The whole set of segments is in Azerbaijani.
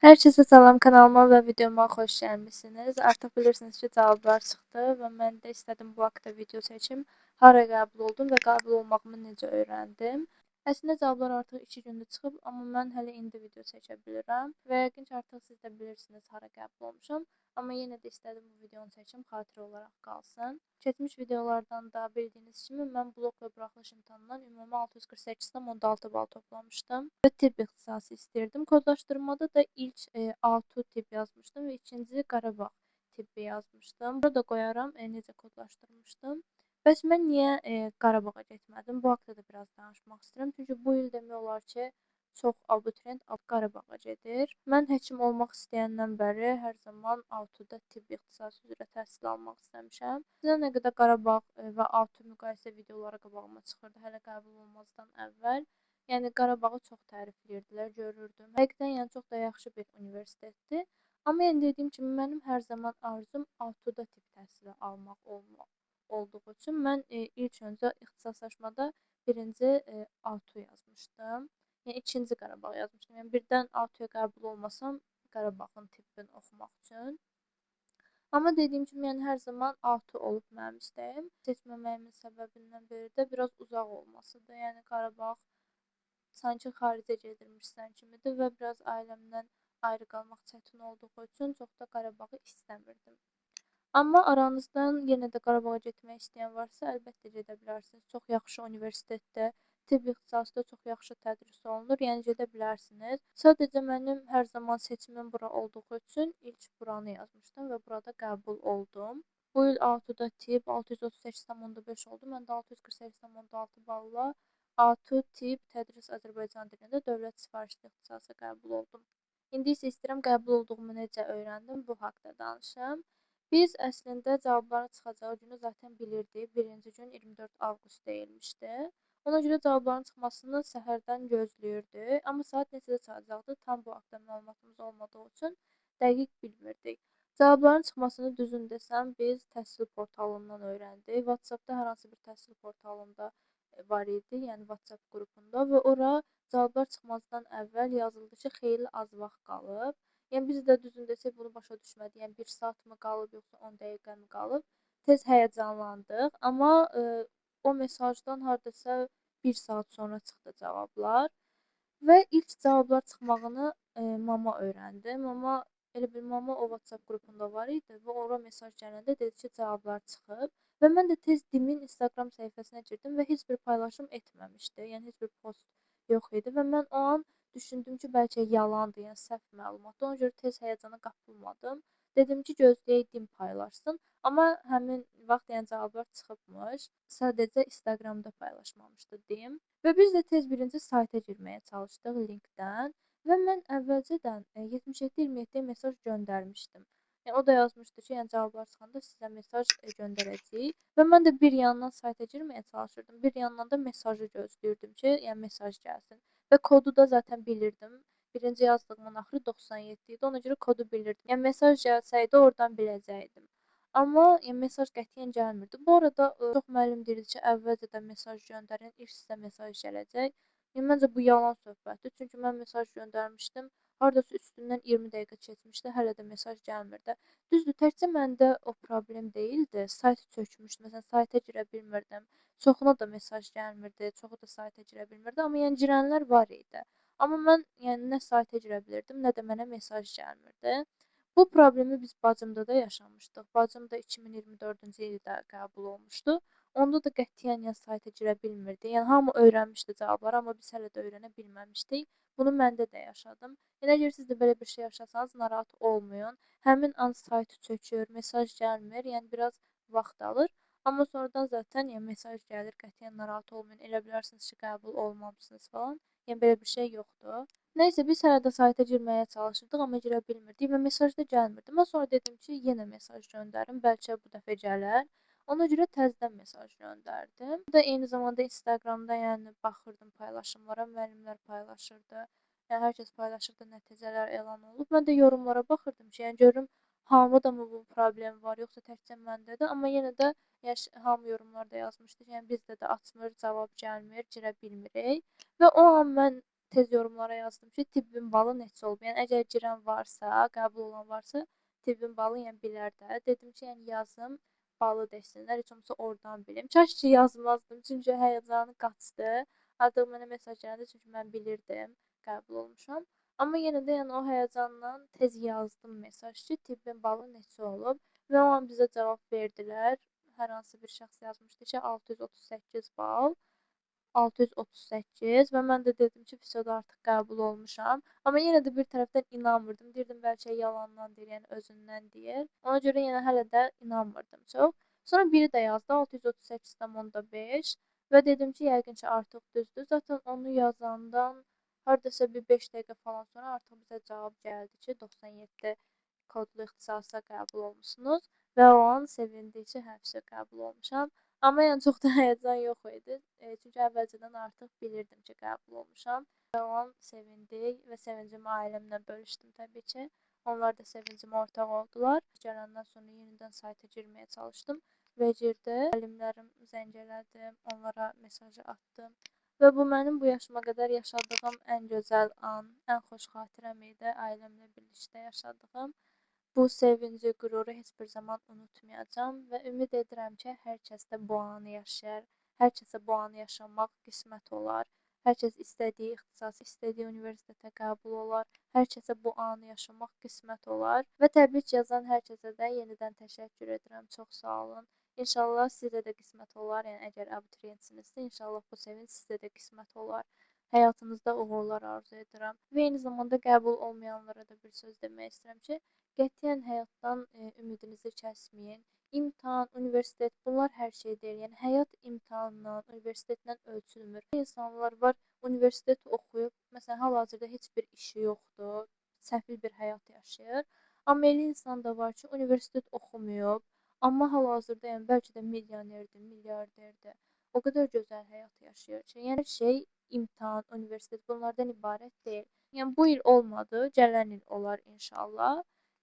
Hər kəsə salam, kanalıma və videoma xoş gəlmisiniz. Artıq bilirsiniz ki, cavablar çıxdı və mən də istədim bu haqda video çəkim. Hara qəbul oldum və qəbul olmağımı necə öyrəndim. Əslində cavablar artıq 2 gündür çıxıb, amma mən hələ indi video çəkə bilirəm və yəqin ki, artıq siz də bilirsiniz hara qəbul olmuşam. Amma yenə də istədim bu videonu çəkim, xatirə olaraq qalsın. Keçmiş videolardan da bildiyiniz kimi mən blok və buraxılış imtahanından ümumi 648,6 bal toplamışdım və tibb ixtisası istirdim. Kodlaşdırmada da ilk A2 tibb yazmışdım və ikinci Qarabağ tibbi yazmışdım. Burada qoyaram necə kodlaşdırmışdım. Bəs mən niyə Qarabağa getmədim? Bu haqda da biraz danışmaq istəyirəm. Çünki bu il demək olar ki, çox abituriyent Qarabağa gedir. Mən həkim olmaq istəyəndən bəri hər zaman A2-da tibb ixtisası üzrə təhsil almaq istəmişəm. Sizə nə qədər Qarabağ və A2 müqayisə videoları qabağıma çıxırdı hələ qəbul olmazdan əvvəl. Yəni Qarabağı çox tərifləyirdilər, görürdüm. Həqiqətən yəni çox da yaxşı bir universitetdir. Amma yəni dediyim kimi mənim hər zaman arzum A2-da tibb təhsili almaq olduğu üçün mən ilk öncə ixtisaslaşmada birinci A2 yazmışdım. Yəni ikinci Qarabağ yazmışdım. Yəni birdən A2-ya qəbul olmasam Qarabağın tibbini oxumaq üçün. Amma dediyim kimi, yəni hər zaman A2 olub mənim istəyim. Seçməməyimin səbəbindən biri də biraz uzaq olmasıdır. Yəni Qarabağ sanki xaricə gedirmişsən kimidir və biraz ailəmdən ayrı qalmaq çətin olduğu üçün çox da Qarabağı istəmirdim. Amma aranızdan yenə də Qarabağa getmək istəyən varsa, əlbəttə gedə bilərsiniz. Çox yaxşı universitetdə, tibb ixtisasında çox yaxşı tədris olunur, yəni gedə bilərsiniz. Sadəcə mənim hər zaman seçimim bura olduğu üçün ilk buranı yazmışdım və burada qəbul oldum. Bu il A2-da tibb 638,5 oldu. Mən də 648,6 balla A2 tibb tədris Azərbaycan dilində dövlət sifarişli ixtisasa qəbul oldum. İndi isə istəyirəm qəbul olduğumu necə öyrəndim, bu haqda danışım. Biz əslində cavabların çıxacağı günü zaten bilirdik. Birinci gün 24 avqust deyilmişdi. Ona görə cavabların çıxmasını səhərdən gözləyirdik. Amma saat neçədə çıxacaqdı, tam bu haqda məlumatımız olmadığı üçün dəqiq bilmirdik. Cavabların çıxmasını düzün desəm, biz təhsil portalından öyrəndik. WhatsApp-da hər hansı bir təhsil portalında var idi, yəni WhatsApp qrupunda və ora cavablar çıxmazdan əvvəl yazıldı ki, xeyli az vaxt qalıb. Yəni biz də düzün desək bunu başa düşmədik. Yəni 1 saat mı qalıb, yoxsa 10 dəqiqə mi qalıb? Tez həyəcanlandıq, amma o mesajdan hardasa 1 saat sonra çıxdı cavablar və ilk cavablar çıxmağını mama öyrəndi. Elə bil mama o WhatsApp qrupunda var idi və ora mesaj gələndə dedi ki, cavablar çıxıb və mən də tez Dimin Instagram səhifəsinə girdim və heç bir paylaşım etməmişdi. Yəni heç bir post yox idi və mən o an düşündüm ki, bəlkə yalandır, yəni səhv məlumatdır. Ona görə tez həyəcana qapılmadım. Dedim ki, gözləyək Dim paylaşsın. Amma həmin vaxt yəni cavablar çıxıbmış. Sadəcə Instagramda paylaşmamışdı Dim. Və biz də tez birinci sayta girməyə çalışdıq linkdən və mən əvvəlcədən 77-27 mesaj göndərmişdim. Yəni o da yazmışdı ki, yəni cavablar çıxanda sizə mesaj göndərəcəyik. Və mən də bir yandan sayta girməyə çalışırdım, bir yandan da mesajı gözləyirdim ki, yəni mesaj gəlsin. Və kodu da zaten bilirdim. Birinci yazdığımın axırı 97 idi. Ona görə kodu bilirdim. Yəni mesaj gəlsəydi oradan biləcəkdim. Amma yəni mesaj qətiyyən gəlmirdi. Bu arada çox müəllim deyirdi ki, əvvəlcədən mesaj göndərin, ilk sizə mesaj gələcək. Yəni məncə bu yalan söhbətdir. Çünki mən mesaj göndərmişdim. Hardasa üstündən 20 dəqiqə keçmişdi, hələ də mesaj gəlmirdi. Düzdür, təkcə məndə o problem deyildi. Sayt çökmüşdü. Məsələn, sayta girə bilmirdim. Çoxuna da mesaj gəlmirdi, çoxu da sayta girə bilmirdi. Amma yəni girənlər var idi. Amma mən yəni nə sayta girə bilirdim, nə də mənə mesaj gəlmirdi. Bu problemi biz bacımda da yaşamışdıq. Bacım da 2024-cü ildə qəbul olmuşdu. Onda da qətiyyən yəni sayta girə bilmirdi. Yəni hamı öyrənmişdi cavabları, amma biz hələ də öyrənə bilməmişdik. Bunu məndə də yaşadım. Yəni əgər siz də belə bir şey yaşasanız, narahat olmayın. Həmin an sayt çökür, mesaj gəlmir, yəni biraz vaxt alır. Amma sonradan zaten yəni mesaj gəlir, qətiyyən narahat olmayın. Elə bilərsiniz ki, qəbul olmamısınız falan. Yəni belə bir şey yoxdur. Nəysə biz hələ də sayta girməyə çalışırdıq, amma girə bilmirdik və mesaj da gəlmirdi. Mən sonra dedim ki, yenə mesaj göndərim, bəlkə bu dəfə gələr. Ona görə təzədən mesaj göndərdim. Bu da eyni zamanda Instagramda yəni baxırdım paylaşımlara, müəllimlər paylaşırdı. Yəni hər kəs paylaşırdı, nəticələr elan olunub. Mən də yorumlara baxırdım ki, yəni görüm hamıda mı bu problem var, yoxsa təkcə məndədir. Amma yenə də yəni hamı yorumlarda yazmışdı ki, yəni bizdə də açmır, cavab gəlmir, girə bilmirik. Və o an mən tez yorumlara yazdım ki, tibbin balı neçə olub? Yəni əgər girən varsa, qəbul olan varsa, tibbin balı yəni bilər də. Dedim ki, yəni yazım, balı desinlər, heç olmasa oradan bilim. Kaş ki yazmazdım, çünki həyəcanı qaçdı. Artıq mənə mesaj gəldi, çünki mən bilirdim qəbul olmuşam. Amma yenə də yəni o həyəcandan tez yazdım mesaj ki, tibbin balı neçə olub və o an bizə cavab verdilər. Hər hansı bir şəxs yazmışdı ki, 638 bal. 638 və mən də dedim ki, fisoda artıq qəbul olmuşam. Amma yenə də bir tərəfdən inanmırdım. Deyirdim bəlkə yalandan deyir, yəni özündən deyir. Ona görə yenə hələ də inanmırdım çox. Sonra biri də yazdı 638,5 və dedim ki, yəqin ki artıq düzdür. Zaten onu yazandan hardasa bir 5 dəqiqə falan sonra artıq bizə cavab gəldi ki, 97 kodlu ixtisasa qəbul olmusunuz və o an sevindik ki, hə, qəbul olmuşam. Amma yəni çox da həyəcan yox idi. Çünki əvvəlcədən artıq bilirdim ki, qəbul olmuşam. Və o an sevindik və sevincimi ailəmlə bölüşdüm təbii ki. Onlar da sevincimə ortaq oldular. Gələndən sonra yenidən sayta girməyə çalışdım və girdi. Müəllimlərim zəng elədim, onlara mesajı atdım. Və bu mənim bu yaşıma qədər yaşadığım ən gözəl an, ən xoş xatirəm idi ailəmlə birlikdə yaşadığım. Bu sevinci, qüruru heç bir zaman unutmayacağam və ümid edirəm ki, hər kəs də bu anı yaşayar. Hər kəsə bu anı yaşamaq qismət olar. Hər kəs istədiyi ixtisas, istədiyi universitetə qəbul olar. Hər kəsə bu anı yaşamaq qismət olar. Və təbrik yazan hər kəsə də yenidən təşəkkür edirəm. Çox sağ olun. İnşallah sizə də qismət olar. Yəni əgər abituriyentsinizsə, inşallah bu sevinc sizə də qismət olar. Həyatınızda uğurlar arzu edirəm. Və eyni zamanda qəbul olmayanlara da bir söz demək istəyirəm ki, qətiyyən həyatdan ümidinizi kəsməyin. İmtahan, universitet, bunlar hər şey deyil. Yəni həyat imtahanla, universitetlə ölçülmür. İnsanlar var, universitet oxuyub, məsələn, hal-hazırda heç bir işi yoxdur, səfil bir həyat yaşayır. Amma elə insan da var ki, universitet oxumayıb, amma hal-hazırda yəni bəlkə də milyonerdir, milyarderdir. O qədər gözəl həyat yaşayır ki, yəni hər şey imtahan, universitet bunlardan ibarət deyil. Yəni bu il olmadı, gələn il olar inşallah.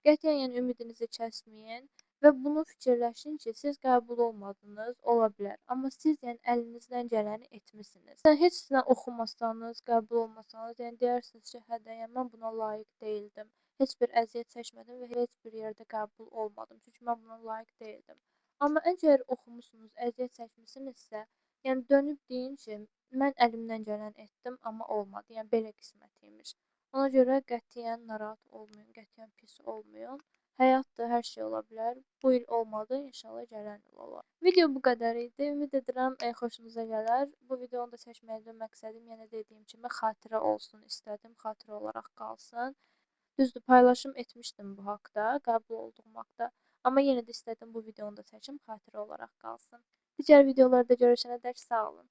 Qətiyyən yəni ümidinizi kəsməyin və bunu fikirləşin ki, siz qəbul olmadınız, ola bilər. Amma siz yəni əlinizdən gələni etmisiniz. Yəni heç nə oxumasanız, qəbul olmasanız, yəni deyirsiniz ki, hə də, yəni mən buna layiq deyildim. Heç bir əziyyət çəkmədim və heç bir yerdə qəbul olmadım, çünki mən buna layiq deyildim. Amma əgər oxumusunuz, əziyyət çəkmisinizsə, yəni dönüb deyin ki, mən əlimdən gələni etdim, amma olmadı. Yəni belə qismət imiş. Ona görə qətiyyən narahat olmayın, qətiyyən pis olmayın. Həyatda hər şey ola bilər. Bu il olmadı, inşallah gələn il olar. Video bu qədər idi. Ümid edirəm xoşunuza gələr. Bu videonu da çəkməyimdə məqsədim, yenə dediyim kimi, xatirə olsun istədim, xatirə olaraq qalsın. Düzdür, paylaşım etmişdim bu haqda, qəbul olduğum haqda. Amma yenə də istədim bu videonu da çəkim, xatirə olaraq qalsın. Digər videolarda görüşənədək sağ olun.